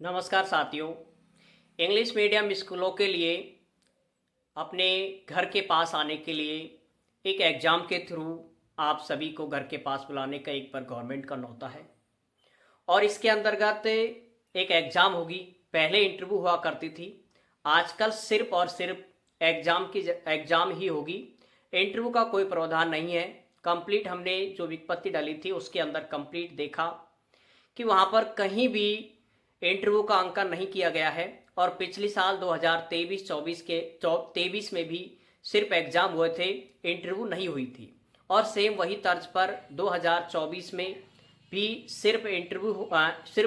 नमस्कार साथियों। English medium स्कूलों के लिए अपने घर के पास आने के लिए एक एग्ज़ाम के थ्रू आप सभी को घर के पास बुलाने का एक बार गवर्नमेंट का न्योता है और इसके अंतर्गत एक एग्ज़ाम होगी। पहले इंटरव्यू हुआ करती थी, आजकल सिर्फ और सिर्फ एग्ज़ाम ही होगी। इंटरव्यू का कोई प्रावधान नहीं है। कंप्लीट हमने जो विज्ञप्ति डाली थी उसके अंदर कंप्लीट देखा कि वहाँ पर कहीं भी इंटरव्यू का अंकन नहीं किया गया है और पिछले साल 2023 में भी सिर्फ एग्ज़ाम हुए थे, इंटरव्यू नहीं हुई थी। और सेम वही तर्ज पर 2024 में भी सिर्फ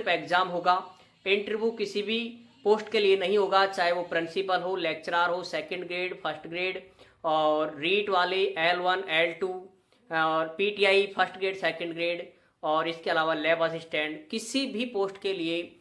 एग्ज़ाम होगा। इंटरव्यू किसी भी पोस्ट के लिए नहीं होगा, चाहे वो प्रिंसिपल हो, लेक्चरर हो, सेकंड ग्रेड, फर्स्ट ग्रेड और रीट वाले L1 L2 और PTI first grade second grade और इसके अलावा लैब असिस्टेंट, किसी भी पोस्ट के लिए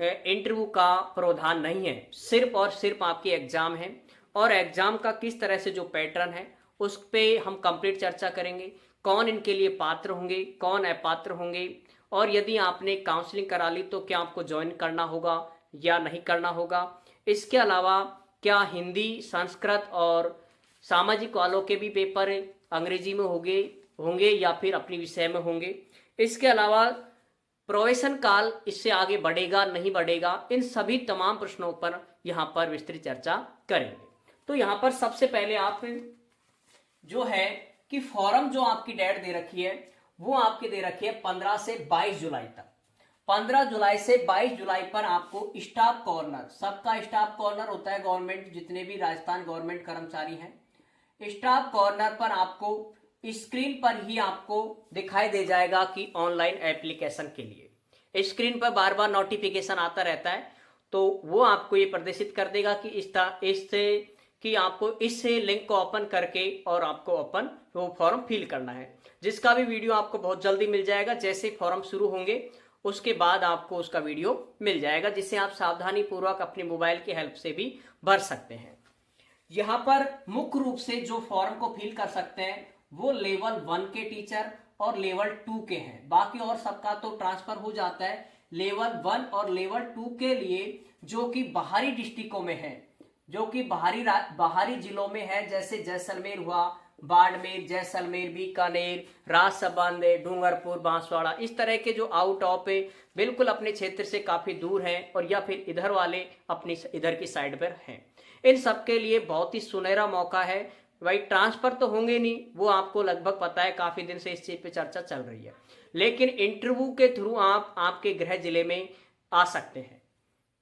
इंटरव्यू का प्रावधान नहीं है। सिर्फ और सिर्फ आपकी एग्ज़ाम है और एग्ज़ाम का किस तरह से जो पैटर्न है उस पर हम कंप्लीट चर्चा करेंगे। कौन इनके लिए पात्र होंगे, कौन अपात्र होंगे और यदि आपने काउंसलिंग करा ली तो क्या आपको ज्वाइन करना होगा या नहीं करना होगा। इसके अलावा क्या हिंदी, संस्कृत और सामाजिक वालों के भी पेपर अंग्रेजी में होंगे या फिर अपनी विषय में होंगे। इसके अलावा प्रोबेशन काल इससे आगे बढ़ेगा नहीं बढ़ेगा, इन सभी तमाम प्रश्नों पर यहाँ पर विस्तृत चर्चा करेंगे। तो यहाँ पर सबसे पहले आप जो है कि फॉर्म जो आपकी डेट दे रखी है वो आपकी दे रखी है 15 से 22 जुलाई तक। 15 जुलाई से 22 जुलाई पर आपको स्टाफ कॉर्नर, सबका स्टाफ कॉर्नर होता है गवर्नमेंट, जितने भी राजस्थान गवर्नमेंट कर्मचारी हैं, स्टाफ कॉर्नर पर आपको स्क्रीन पर ही आपको दिखाई दे जाएगा कि ऑनलाइन एप्लीकेशन के लिए स्क्रीन पर बार बार नोटिफिकेशन आता रहता है, तो वो आपको ये प्रदर्शित कर देगा कि इससे कि आपको इस लिंक को ओपन करके और आपको वो फॉर्म फिल करना है, जिसका भी वीडियो आपको बहुत जल्दी मिल जाएगा। जैसे फॉर्म शुरू होंगे उसके बाद आपको उसका वीडियो मिल जाएगा, जिससे आप सावधानी पूर्वक अपने मोबाइल की हेल्प से भी भर सकते हैं। यहाँ पर मुख्य रूप से जो फॉर्म को फिल कर सकते हैं वो लेवल 1 के टीचर और लेवल 2 के हैं। बाकी और सबका तो ट्रांसफर हो जाता है। लेवल 1 और लेवल 2 के लिए जो कि बाहरी डिस्ट्रिक्टों में है, जो कि बाहरी जिलों में है, जैसे जैसलमेर हुआ, बाड़मेर, जैसलमेर, बीकानेर, राजसमंद, डूंगरपुर, बांसवाड़ा, इस तरह के जो आउट ऑफ बिल्कुल अपने क्षेत्र से काफी दूर हैं और या फिर इधर वाले अपनी इधर की साइड पर हैं, इन सब के लिए बहुत ही सुनहरा मौका है। भाई ट्रांसफर तो होंगे नहीं, वो आपको लगभग पता है, काफी दिन से इस चीज पे चर्चा चल रही है, लेकिन इंटरव्यू के थ्रू आप आपके गृह जिले में आ सकते हैं।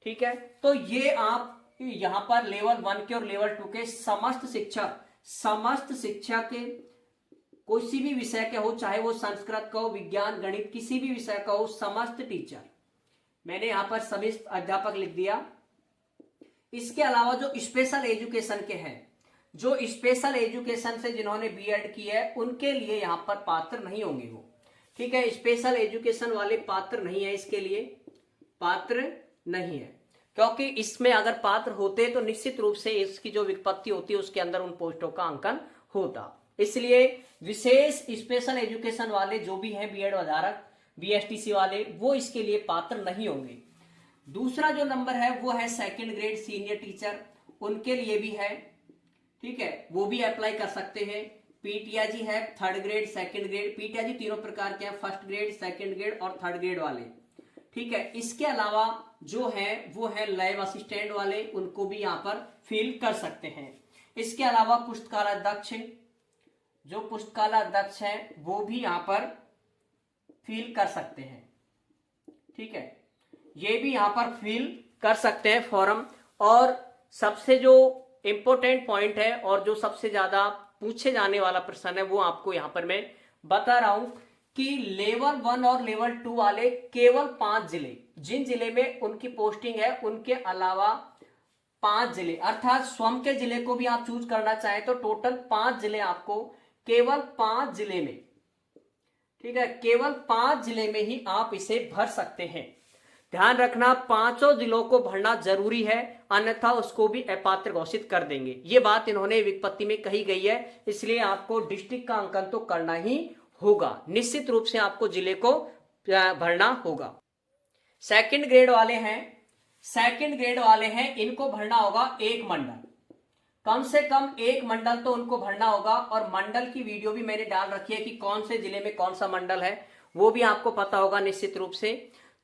ठीक है, तो ये आप यहां पर लेवल 1 के और लेवल 2 के समस्त शिक्षा के किसी भी विषय के हो, चाहे वो संस्कृत का हो, विज्ञान, गणित, किसी भी विषय का हो, समस्त टीचर, मैंने यहां पर सभी अध्यापक लिख दिया। इसके अलावा जो स्पेशल एजुकेशन के हैं, जो स्पेशल एजुकेशन से जिन्होंने बीएड की है, उनके लिए यहां पर पात्र नहीं होंगे वो। ठीक है, स्पेशल एजुकेशन वाले पात्र नहीं है, इसके लिए पात्र नहीं है, क्योंकि इसमें अगर पात्र होते तो निश्चित रूप से इसकी जो विज्ञप्ति होती है उसके अंदर उन पोस्टों का अंकन होता। इसलिए विशेष स्पेशल एजुकेशन वाले जो भी हैं, बीएड आधारक, बीएसटीसी वाले, वो इसके लिए पात्र नहीं होंगे। दूसरा जो नंबर है वो है सेकंड ग्रेड सीनियर टीचर, उनके लिए भी है। ठीक है, वो भी अप्लाई कर सकते हैं। पीटीआई है third grade, second grade, PTI तीनों प्रकार के हैं, फर्स्ट ग्रेड, सेकंड ग्रेड और थर्ड ग्रेड वाले। ठीक है, इसके अलावा जो है वो है लैब असिस्टेंट वाले, उनको भी यहाँ पर फिल कर सकते हैं। इसके अलावा पुस्तकालय अध्यक्ष है वो भी यहाँ पर फिल कर सकते हैं। ठीक है, ये भी यहाँ पर फिल कर सकते हैं फॉर्म। और सबसे जो इंपॉर्टेंट पॉइंट है और जो सबसे ज्यादा पूछे जाने वाला प्रश्न है वो आपको यहाँ पर मैं बता रहा हूं कि लेवल 1 और लेवल 2 वाले केवल 5 जिले, जिन जिले में उनकी पोस्टिंग है उनके अलावा 5 जिले, अर्थात स्वयं के जिले को भी आप चूज करना चाहें तो टोटल 5 जिले आपको, केवल 5 जिले में, ठीक है, केवल 5 जिले में ही आप इसे भर सकते हैं। ध्यान रखना, 5 जिलों को भरना जरूरी है, अन्यथा उसको भी अपात्र घोषित कर देंगे। ये बात इन्होंने विज्ञप्ति में कही गई है, इसलिए आपको डिस्ट्रिक्ट का अंकन तो करना ही होगा, निश्चित रूप से आपको जिले को भरना होगा। सेकंड ग्रेड वाले हैं सेकंड ग्रेड वाले हैं, इनको भरना होगा एक मंडल, कम से कम एक मंडल तो उनको भरना होगा। और मंडल की वीडियो भी मैंने डाल रखी है कि कौन से जिले में कौन सा मंडल है, वो भी आपको पता होगा निश्चित रूप से।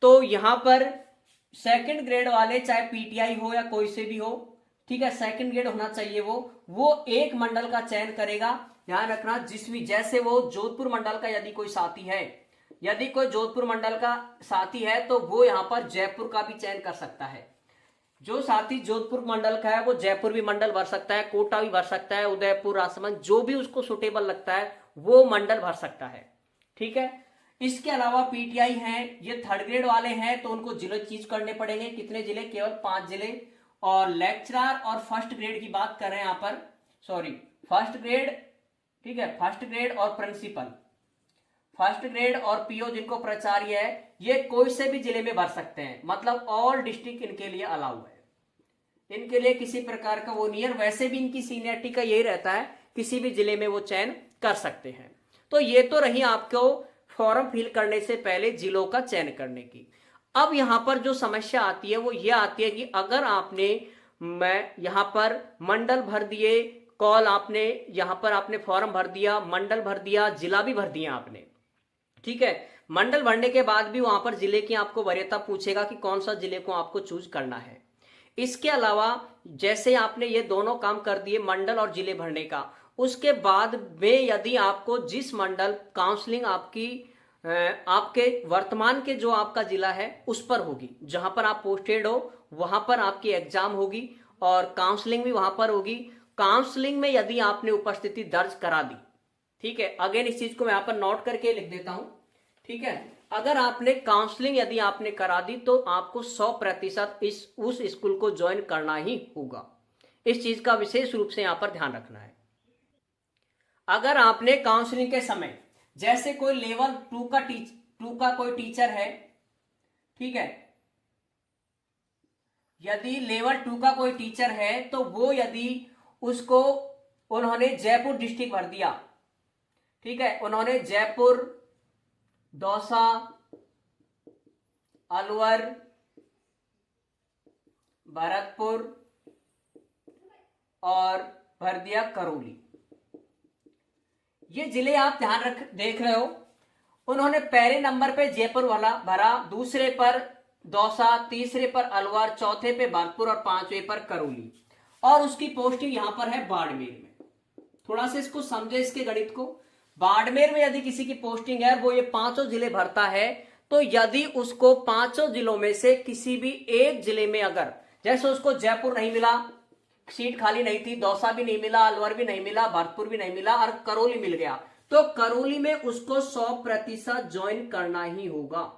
तो यहां पर सेकंड ग्रेड वाले चाहे पीटीआई हो या कोई से भी हो, ठीक है, सेकंड ग्रेड होना चाहिए, वो एक मंडल का चयन करेगा। ध्यान रखना, जिस भी, जैसे वो जोधपुर मंडल का यदि कोई साथी है, यदि कोई जोधपुर मंडल का साथी है तो वो यहां पर जयपुर का भी चयन कर सकता है। जो साथी जोधपुर मंडल का है वो जयपुर भी मंडल भर सकता है, कोटा भी भर सकता है, उदयपुर, राजसमंद, जो भी उसको सुटेबल लगता है वो मंडल भर सकता है। ठीक है, इसके अलावा पीटीआई हैं, ये थर्ड ग्रेड वाले हैं तो उनको जिले चीज करने पड़ेंगे। कितने जिले? केवल 5 जिले। और लेक्चरर और फर्स्ट ग्रेड की बात कर रहे हैं यहां पर, सॉरी, फर्स्ट ग्रेड, ठीक है, फर्स्ट ग्रेड और प्रिंसिपल, फर्स्ट ग्रेड और पीओ जिनको प्राचार्य है, ये कोई से भी जिले में भर सकते हैं, मतलब ऑल डिस्ट्रिक्ट इनके लिए अलाउ है, इनके लिए किसी प्रकार का वो नहीं है। वैसे भी इनकी सीनियरिटी का यही रहता है, किसी भी जिले में वो चयन कर सकते हैं। तो ये तो रही आपको फॉर्म फिल करने से पहले जिलों का चयन करने की। अब यहां पर जो समस्या आती है वो ये आती है कि अगर आपने, मैं यहां पर मंडल भर दिए, कॉल आपने यहां पर आपने फॉर्म भर दिया, मंडल भर दिया, जिला भी भर दिया आपने, ठीक है, मंडल भरने के बाद भी वहां पर जिले की आपको वरीयता पूछेगा कि कौन सा जिले को आपको चूज करना है। इसके अलावा जैसे आपने ये दोनों काम कर दिए, मंडल और जिले भरने का, उसके बाद में यदि आपको जिस मंडल काउंसलिंग आपके वर्तमान के जो आपका जिला है उस पर होगी, जहां पर आप पोस्टेड हो वहां पर आपकी एग्जाम होगी और काउंसलिंग भी वहां पर होगी। काउंसलिंग में यदि आपने उपस्थिति दर्ज करा दी, ठीक है, अगेन इस चीज को मैं यहां पर नोट करके लिख देता हूं, ठीक है, अगर आपने काउंसलिंग यदि आपने करा दी तो आपको 100% उस स्कूल को ज्वाइन करना ही होगा। इस चीज का विशेष रूप से यहां पर ध्यान रखना है। अगर आपने काउंसलिंग के समय, जैसे कोई लेवल 2 का कोई टीचर है, ठीक है, यदि लेवल 2 का कोई टीचर है तो वो यदि उसको उन्होंने जयपुर डिस्ट्रिक्ट भर दिया, ठीक है, उन्होंने जयपुर, दौसा, अलवर, भरतपुर और भर दिया करौली, ये जिले आप देख रहे हो। उन्होंने पहले नंबर पे जयपुर वाला भरा, दूसरे पर दौसा, तीसरे पर अलवर, चौथे पे भरतपुर और 5वें पर करौली, और उसकी पोस्टिंग यहां पर है बाड़मेर में। थोड़ा सा इसको समझे, इसके गणित को। बाड़मेर में यदि किसी की पोस्टिंग है, वो ये 5 जिले भरता है, तो यदि उसको 5 जिलों में से किसी भी एक जिले में, अगर जैसे उसको जयपुर नहीं मिला, सीट खाली नहीं थी, दौसा भी नहीं मिला, अलवर भी नहीं मिला, भरतपुर भी नहीं मिला और करौली मिल गया, तो करौली में उसको 100% ज्वाइन करना ही होगा।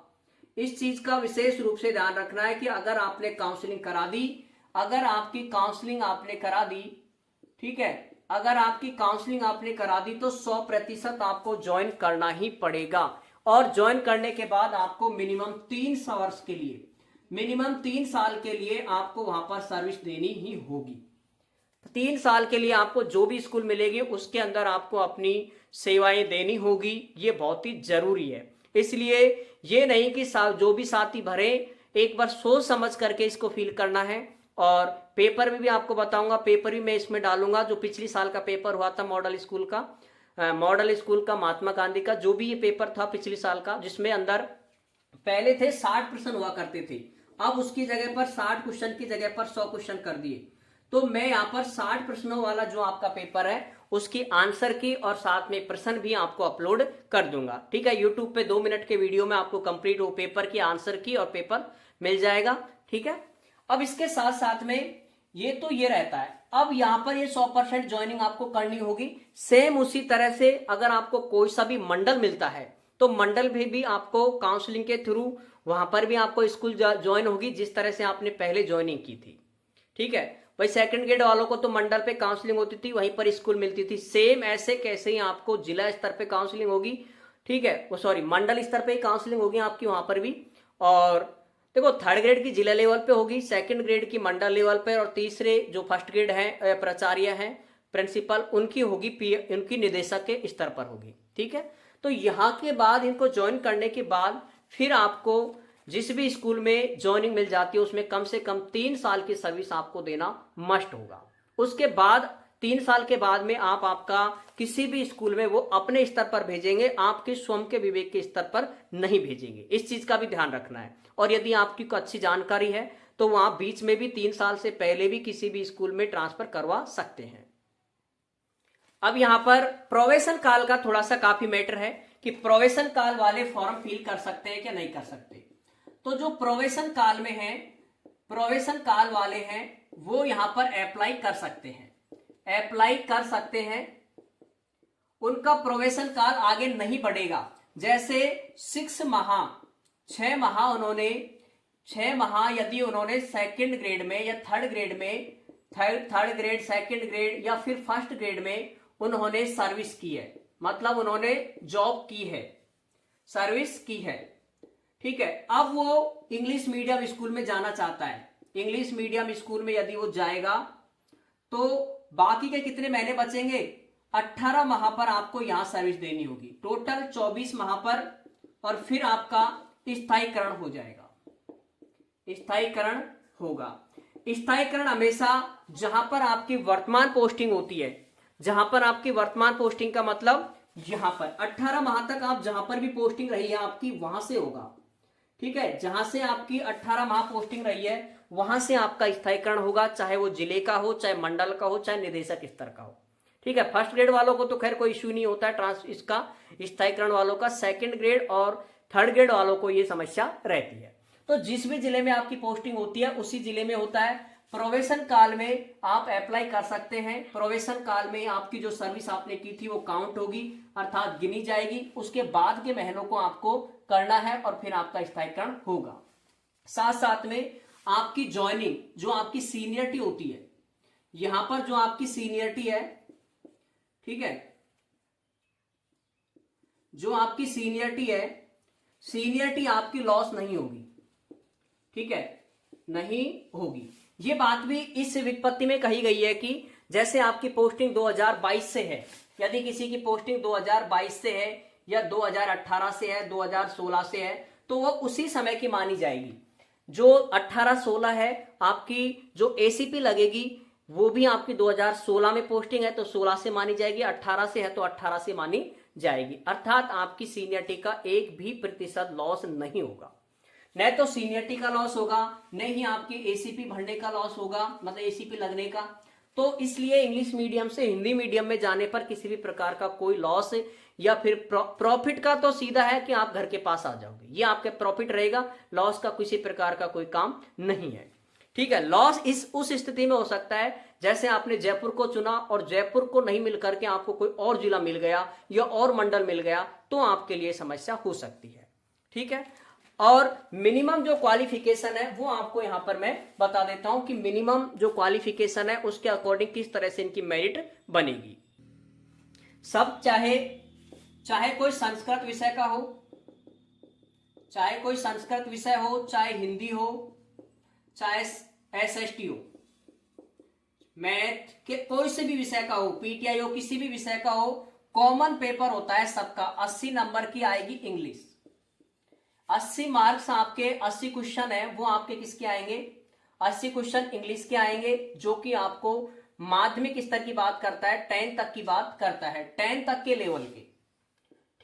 इस चीज का विशेष रूप से ध्यान रखना है कि अगर आपने काउंसलिंग करा दी, अगर आपकी काउंसलिंग आपने करा दी, ठीक है, अगर आपकी काउंसलिंग आपने करा दी तो 100% आपको ज्वाइन करना ही पड़ेगा। और ज्वाइन करने के बाद आपको मिनिमम 3 वर्ष के लिए, मिनिमम 3 साल के लिए आपको वहां पर सर्विस देनी ही होगी। 3 साल के लिए आपको जो भी स्कूल मिलेगी उसके अंदर आपको अपनी सेवाएं देनी होगी, ये बहुत ही जरूरी है। इसलिए ये नहीं कि जो भी साथी भरे, एक बार सोच समझ करके इसको फिल करना है। और पेपर में भी आपको बताऊंगा, पेपर भी मैं इसमें डालूंगा, जो पिछली साल का पेपर हुआ था मॉडल स्कूल का महात्मा गांधी का, जो भी ये पेपर था पिछले साल का, जिसमें अंदर पहले थे 60 प्रश्न हुआ करते थे, अब उसकी जगह पर 60 क्वेश्चन की जगह पर 100 क्वेश्चन कर दिए। तो मैं यहाँ पर 60 प्रश्नों वाला जो आपका पेपर है उसकी आंसर की और साथ में प्रश्न भी आपको अपलोड कर दूंगा, ठीक है। यूट्यूब पे 2 मिनट के वीडियो में आपको कंप्लीट वो पेपर की आंसर की और पेपर मिल जाएगा, ठीक है। अब इसके साथ साथ में ये तो ये रहता है, अब यहां पर ये 100% ज्वाइनिंग आपको करनी होगी। सेम उसी तरह से अगर आपको कोई सा भी मंडल मिलता है तो मंडल भी आपको काउंसलिंग के थ्रू वहां पर भी आपको स्कूल ज्वाइन होगी, जिस तरह से आपने पहले ज्वाइनिंग की थी, ठीक है। भाई सेकंड ग्रेड वालों को तो मंडल पे काउंसलिंग होती थी, वहीं पर स्कूल मिलती थी। सेम ऐसे कैसे ही आपको जिला स्तर पे काउंसलिंग होगी, ठीक है, वो सॉरी मंडल स्तर पे ही काउंसलिंग होगी आपकी वहां पर भी। और देखो थर्ड ग्रेड की जिला लेवल पे होगी, सेकंड ग्रेड की मंडल लेवल पे, और तीसरे जो फर्स्ट ग्रेड है प्राचार्य हैं, प्रिंसिपल, उनकी होगी उनकी निदेशक के स्तर पर होगी, ठीक है। तो यहाँ के बाद इनको ज्वाइन करने के बाद फिर आपको जिस भी स्कूल में ज्वाइनिंग मिल जाती है उसमें कम से कम 3 साल की सर्विस आपको देना मस्ट होगा। उसके बाद 3 साल के बाद में आप आपका किसी भी स्कूल में वो अपने स्तर पर भेजेंगे, आपके स्वयं के विवेक के स्तर पर नहीं भेजेंगे। इस चीज का भी ध्यान रखना है। और यदि आपकी को अच्छी जानकारी है तो वहां बीच में भी 3 साल से पहले भी किसी भी स्कूल में ट्रांसफर करवा सकते हैं। अब यहां पर प्रोवेशन काल का थोड़ा सा काफी मैटर है कि प्रोवेशन काल वाले फॉर्म फिल कर सकते हैं क्या नहीं कर सकते। तो जो प्रोवेशन काल में है, प्रोवेशन काल वाले हैं वो यहां पर अप्लाई कर सकते हैं, अप्लाई कर सकते हैं। उनका प्रोवेशन काल आगे नहीं बढ़ेगा। जैसे 6 माह 6 माह उन्होंने 6 माह यदि उन्होंने सेकंड ग्रेड में या थर्ड ग्रेड में, थर्ड ग्रेड, सेकंड ग्रेड या फिर फर्स्ट ग्रेड में उन्होंने सर्विस की है, मतलब उन्होंने जॉब की है, सर्विस की है, ठीक है। अब वो इंग्लिश मीडियम स्कूल में जाना चाहता है। इंग्लिश मीडियम स्कूल में यदि वो जाएगा तो बाकी के कितने महीने बचेंगे, 18 माह पर आपको यहां सर्विस देनी होगी, टोटल 24 माह पर। और फिर आपका स्थायीकरण हो जाएगा, स्थायीकरण होगा। स्थायीकरण हमेशा जहां पर आपकी वर्तमान पोस्टिंग होती है, जहां पर आपकी वर्तमान पोस्टिंग का मतलब यहां पर 18 माह तक आप जहां पर भी पोस्टिंग रही है आपकी वहां से होगा, ठीक है। जहां से आपकी 18 माह पोस्टिंग रही है वहां से आपका स्थायीकरण होगा, चाहे वो जिले का हो, चाहे मंडल का हो, चाहे निदेशक स्तर का हो, ठीक है। फर्स्ट ग्रेड वालों को तो खैर कोई इश्यू नहीं होता है इसका स्थायीकरण वालों का। सेकंड ग्रेड और थर्ड ग्रेड वालों को ये समस्या रहती है। तो जिस भी जिले में आपकी पोस्टिंग होती है उसी जिले में होता है। प्रोवेशन काल में आप अप्लाई कर सकते हैं। प्रोवेशन काल में आपकी जो सर्विस आपने की थी वो काउंट होगी, अर्थात गिनी जाएगी। उसके बाद के महीनों को आपको करना है और फिर आपका स्थायीकरण होगा। साथ साथ में आपकी ज्वाइनिंग, जो आपकी सीनियरिटी होती है, यहां पर जो आपकी सीनियरिटी है, ठीक है, जो आपकी सीनियरिटी है, सीनियरिटी आपकी लॉस नहीं होगी, ठीक है, नहीं होगी। ये बात भी इस विज्ञप्ति में कही गई है कि जैसे आपकी पोस्टिंग 2022 से है, यदि किसी की पोस्टिंग 2022 से है या 2018 से है, 2016 से है, तो वो उसी समय की मानी जाएगी। जो 18-16 है आपकी जो एसीपी लगेगी वो भी आपकी 2016 में पोस्टिंग है तो 16 से मानी जाएगी, 18 से है तो 18 से मानी जाएगी। अर्थात आपकी सीनियरिटी का 1% लॉस नहीं होगा। न तो सीनियरिटी का लॉस होगा, न ही आपकी एसीपी भरने का लॉस होगा, मतलब एसीपी लगने का। तो इसलिए इंग्लिश मीडियम से हिंदी मीडियम में जाने पर किसी भी प्रकार का कोई लॉस या फिर प्रॉफिट का तो सीधा है कि आप घर के पास आ जाओगे, ये आपके प्रॉफिट रहेगा। लॉस का किसी प्रकार का कोई काम नहीं है, ठीक है। लॉस उस स्थिति में हो सकता है जैसे आपने जयपुर को चुना और जयपुर को नहीं मिलकर के आपको कोई और जिला मिल गया या और मंडल मिल गया, तो आपके लिए समस्या हो सकती है, ठीक है। और मिनिमम जो क्वालिफिकेशन है वो आपको यहां पर मैं बता देता हूं कि मिनिमम जो क्वालिफिकेशन है उसके अकॉर्डिंग किस तरह से इनकी मेरिट बनेगी। सब चाहे कोई संस्कृत विषय का हो, चाहे कोई संस्कृत विषय हो, चाहे हिंदी हो, चाहे एसएसटी हो, मैथ के कोई से भी विषय का हो, पीटीआई हो, किसी भी विषय का हो, कॉमन पेपर होता है सबका। 80 नंबर की आएगी इंग्लिश। 80 मार्क्स आपके, 80 क्वेश्चन है वो आपके किसके आएंगे, 80 क्वेश्चन इंग्लिश के आएंगे, जो कि आपको माध्यमिक स्तर की बात करता है, 10 तक की बात करता है, 10 तक के लेवल के,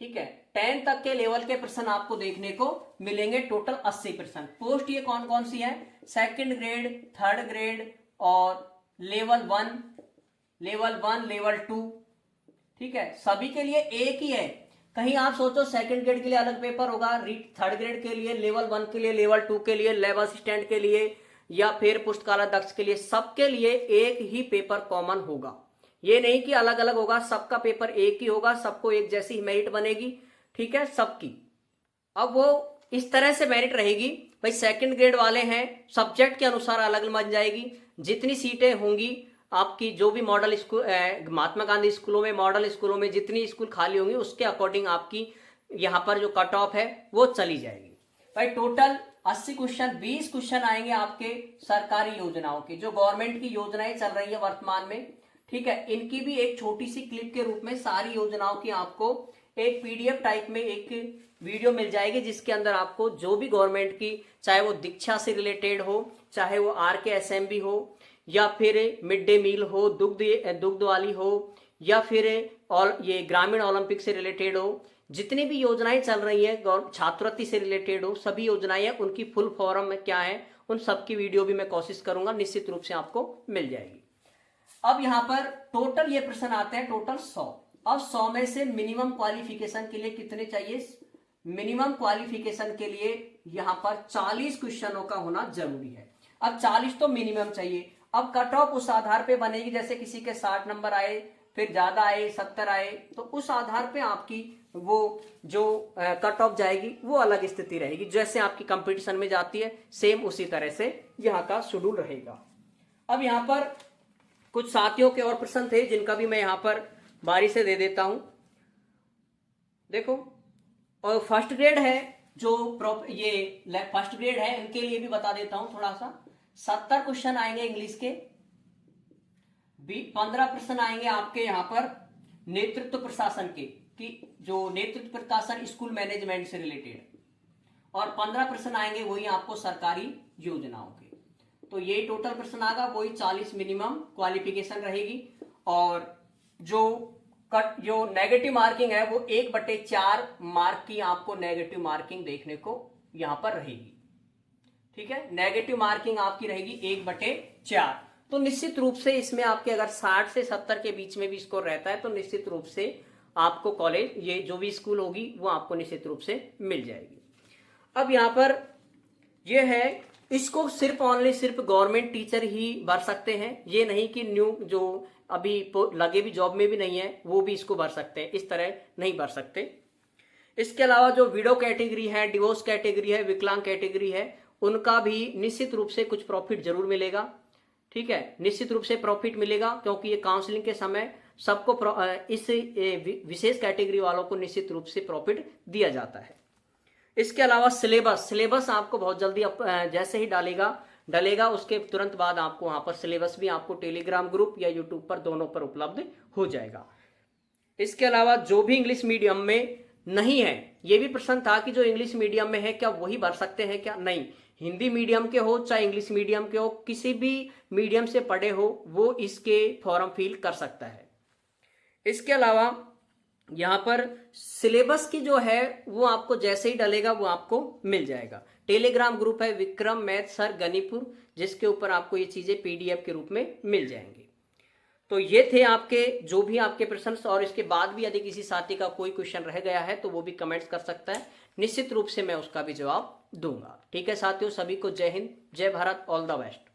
ठीक है। 10 तक के लेवल के प्रश्न आपको देखने को मिलेंगे, टोटल 80%। पोस्ट ये कौन कौन सी है, सेकंड ग्रेड, थर्ड ग्रेड और लेवल 1, लेवल 2, ठीक है। सभी के लिए एक ही है। कहीं आप सोचो सेकंड ग्रेड के लिए अलग पेपर होगा, थर्ड ग्रेड के लिए, लेवल 1 के लिए, लेवल 2 के लिए, लैब असिस्टेंट के लिए या फिर पुस्तकालयाध्यक्ष के लिए, सबके लिए एक ही पेपर कॉमन होगा। ये नहीं कि अलग अलग होगा, सबका पेपर एक ही होगा, सबको एक जैसी ही मेरिट बनेगी, ठीक है, सबकी। अब वो इस तरह से मेरिट रहेगी भाई, सेकंड ग्रेड वाले हैं सब्जेक्ट के अनुसार अलग बन जाएगी। जितनी सीटें होंगी आपकी, जो भी मॉडल स्कूल, महात्मा गांधी स्कूलों में, मॉडल स्कूलों में जितनी स्कूल खाली होंगी उसके अकॉर्डिंग आपकी यहाँ पर जो कट ऑफ है वो चली जाएगी। भाई टोटल 80 क्वेश्चन, 20 क्वेश्चन आएंगे आपके सरकारी योजनाओं के, जो गवर्नमेंट की योजनाएं चल रही है वर्तमान में, ठीक है। इनकी भी एक छोटी सी क्लिप के रूप में सारी योजनाओं की आपको एक पीडीएफ टाइप में एक वीडियो मिल जाएगी जिसके अंदर आपको जो भी गवर्नमेंट की, चाहे वो दीक्षा से रिलेटेड हो, चाहे वो RKSMB हो, या फिर मिड डे मील हो, दुग्ध वाली हो, या फिर ये ग्रामीण ओलंपिक से रिलेटेड हो, जितनी भी योजनाएं चल रही है छात्रवृत्ति से रिलेटेड हो, सभी योजनाएं उनकी फुल फॉर्म में क्या है, उन सब की वीडियो भी मैं कोशिश करूंगा, निश्चित रूप से आपको मिल जाएगी। अब यहाँ पर टोटल ये प्रश्न आते हैं टोटल 100। अब 100 में से मिनिमम क्वालिफिकेशन के लिए कितने चाहिए? मिनिमम क्वालिफिकेशन के लिए यहाँ पर 40 क्वेश्चनों का होना जरूरी है। अब 40 तो मिनिमम चाहिए। अब कट ऑफ उस आधार पे बनेगी, जैसे किसी के 60 नंबर आए, फिर ज्यादा आए, 70 आए, तो उस आधार पे आपकी वो जो कट ऑफ जाएगी वो अलग स्थिति रहेगी। जैसे आपकी कंपटीशन में जाती है सेम उसी तरह से यहाँ का शेड्यूल रहेगा। अब यहाँ पर कुछ साथियों के और प्रश्न थे जिनका भी मैं यहाँ पर बारी से दे देता हूं। देखो, और फर्स्ट ग्रेड है जो ये फर्स्ट ग्रेड है, इनके लिए भी बता देता हूं थोड़ा सा। 70 क्वेश्चन आएंगे इंग्लिश के, 15 प्रश्न आएंगे आपके यहाँ पर नेतृत्व प्रशासन के, कि जो नेतृत्व प्रशासन स्कूल मैनेजमेंट से रिलेटेड, और 15 प्रश्न आएंगे वही आपको सरकारी योजनाओं के। तो ये टोटल प्रश्न आएगा, वही 40 मिनिमम क्वालिफिकेशन रहेगी। और जो नेगेटिव मार्किंग है वो 1/4 मार्क की आपको नेगेटिव मार्किंग देखने को यहां पर रहेगी। ठीक है, नेगेटिव मार्किंग आपकी रहेगी 1/4। तो निश्चित रूप से इसमें आपके अगर 60 से 70 के बीच में भी स्कोर रहता है तो निश्चित रूप से आपको कॉलेज, ये जो भी स्कूल होगी वो आपको निश्चित रूप से मिल जाएगी। अब यहाँ पर ये है, इसको सिर्फ ऑनली सिर्फ गवर्नमेंट टीचर ही भर सकते हैं, ये नहीं कि न्यू जो अभी लगे भी जॉब में भी नहीं है वो भी इसको भर सकते हैं, इस तरह नहीं भर सकते। इसके अलावा जो विडो कैटेगरी है, डिवोर्स कैटेगरी है, विकलांग कैटेगरी है, उनका भी निश्चित रूप से कुछ प्रॉफिट जरूर मिलेगा। ठीक है, निश्चित रूप से प्रॉफिट मिलेगा, क्योंकि ये काउंसलिंग के समय सबको इस विशेष कैटेगरी वालों को निश्चित रूप से प्रॉफिट दिया जाता है। इसके अलावा सिलेबस आपको बहुत जल्दी जैसे ही डलेगा उसके तुरंत बाद आपको वहां पर सिलेबस भी आपको टेलीग्राम ग्रुप या यूट्यूब पर दोनों पर उपलब्ध हो जाएगा। इसके अलावा जो भी इंग्लिश मीडियम में नहीं है, ये भी प्रश्न था कि जो इंग्लिश मीडियम में है क्या वही भर सकते हैं क्या? नहीं, हिंदी मीडियम के हो चाहे इंग्लिश मीडियम के हो, किसी भी मीडियम से पढ़े हो वो इसके फॉर्म फिल कर सकता है। इसके अलावा यहाँ पर सिलेबस की जो है वो आपको जैसे ही डलेगा वो आपको मिल जाएगा। टेलीग्राम ग्रुप है विक्रम मैथ सर गनीपुर, जिसके ऊपर आपको ये चीजें PDF के रूप में मिल जाएंगी। तो ये थे आपके जो भी आपके प्रश्न, और इसके बाद भी यदि किसी साथी का कोई क्वेश्चन रह गया है तो वो भी कमेंट्स कर सकता है, निश्चित रूप से मैं उसका भी जवाब दूंगा। ठीक है साथियों, सभी को जय हिंद, जय भारत, ऑल द बेस्ट।